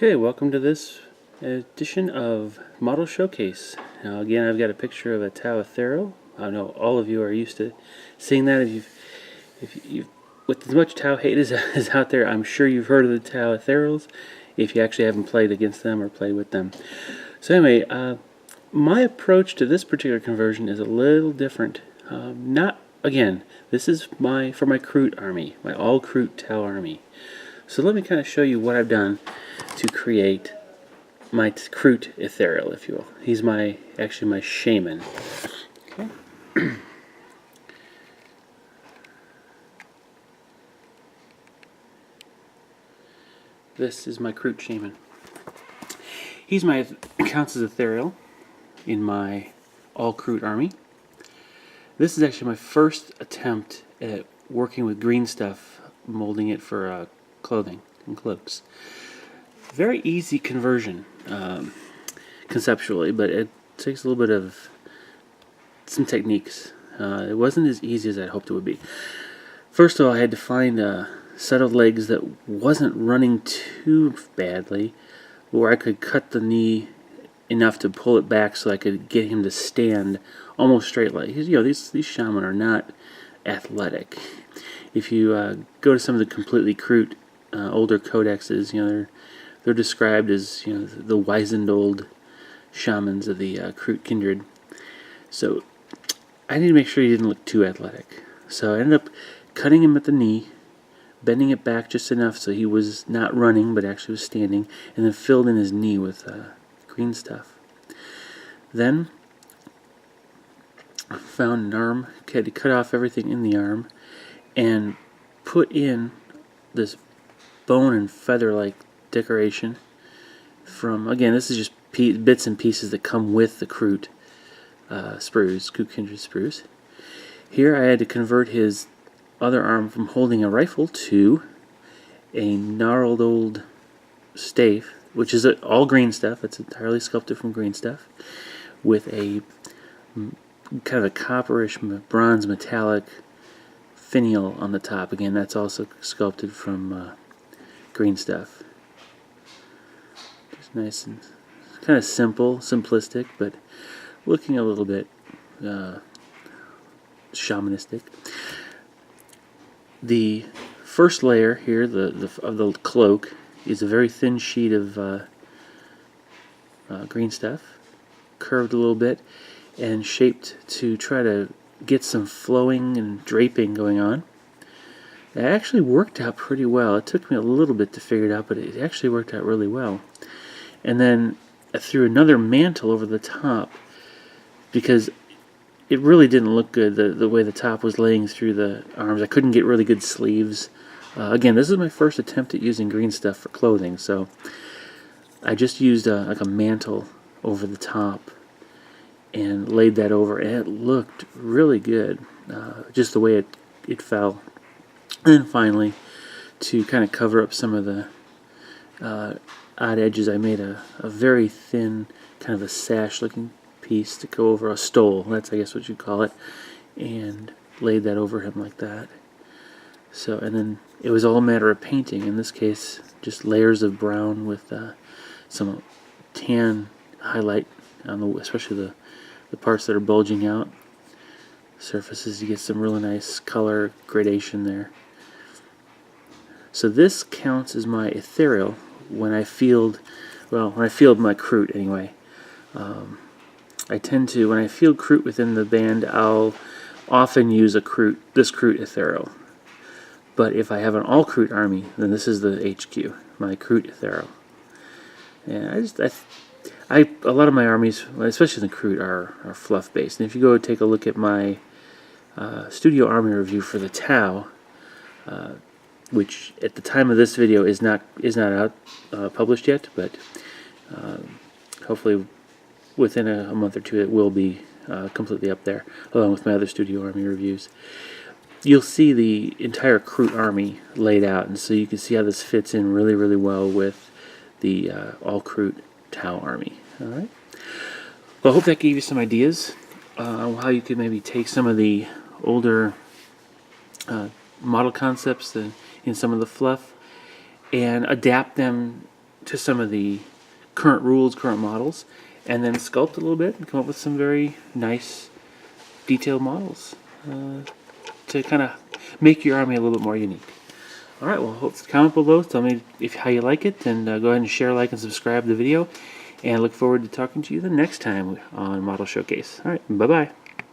Okay, welcome to this edition of Model Showcase. Now again, I've got a picture of a Tau ethereal. I know all of you are used to seeing that. If you, with as much Tau hate as is out there, I'm sure you've heard of the Tau ethereals, if you actually haven't played against them or played with them. So anyway, my approach to this particular conversion is a little different. Again, this is for my Kroot army, my all Kroot Tau army. So let me kind of show you what I've done to create my Kroot ethereal, if you will. He's actually my shaman. Okay. This is my Kroot Shaman. He's counts as ethereal in my all Kroot army. This is actually my first attempt at working with green stuff, molding it for clothing and cloaks. Very easy conversion conceptually, but it takes a little bit of some techniques. It wasn't as easy as I'd hoped it would be. First of all, I had to find a set of legs that wasn't running too badly, where I could cut the knee enough to pull it back so I could get him to stand almost straight leg. You know, these shaman are not athletic. If you go to some of the completely Kroot older codexes, you know, they're described as, you know, the wizened old shamans of the Kroot kindred. So I need to make sure he didn't look too athletic. So I ended up cutting him at the knee, bending it back just enough so he was not running but actually was standing, and then filled in his knee with green stuff. Then I found an arm, had to cut off everything in the arm, and put in this bone and feather-like decoration from, again, this is just bits and pieces that come with the Kroot Kroot kindred spruce. Here I had to convert his other arm from holding a rifle to a gnarled old staff, which is all green stuff. It's entirely sculpted from green stuff, with a kind of a copperish bronze metallic finial on the top. Again, that's also sculpted from green stuff. Just nice and kind of simplistic, but looking a little bit shamanistic. The first layer here, of the cloak, is a very thin sheet of green stuff, curved a little bit, and shaped to try to get some flowing and draping going on. It actually worked out pretty well. It took me a little bit to figure it out, but it actually worked out really well. And then I threw another mantle over the top because it really didn't look good, the way the top was laying through the arms. I couldn't get really good sleeves. Again, this is my first attempt at using green stuff for clothing, so I just used like a mantle over the top and laid that over, and it looked really good, just the way it fell. And then finally, to kind of cover up some of the odd edges, I made a very thin, kind of a sash looking piece to go over a stole, that's I guess what you'd call it, and laid that over him like that. So, and then it was all a matter of painting. In this case, just layers of brown with some tan highlight on especially the parts that are bulging out. Surfaces, you get some really nice color gradation there. So this counts as my ethereal when I field my Kroot anyway. I tend to, when I field Kroot within the band, I'll often use this Kroot ethereal. But if I have an all Kroot army, then this is the HQ, my Kroot ethereal. And a lot of my armies, especially the Kroot, are fluff based. And if you go take a look at my studio army review for the Tau, which at the time of this video is not out published yet, but hopefully within a month or two it will be completely up there, along with my other studio army reviews. You'll see the entire Kroot army laid out, and so you can see how this fits in really, really well with the all Kroot Tau army. All right. Well, I hope that gave you some ideas on how you could maybe take some of the older model concepts in some of the fluff and adapt them to some of the current rules, current models, and then sculpt a little bit and come up with some very nice detailed models to kind of make your army a little bit more unique. Alright, well, comment below, tell me how you like it, and go ahead and share, like, and subscribe to the video, and I look forward to talking to you the next time on Model Showcase. Alright, bye-bye.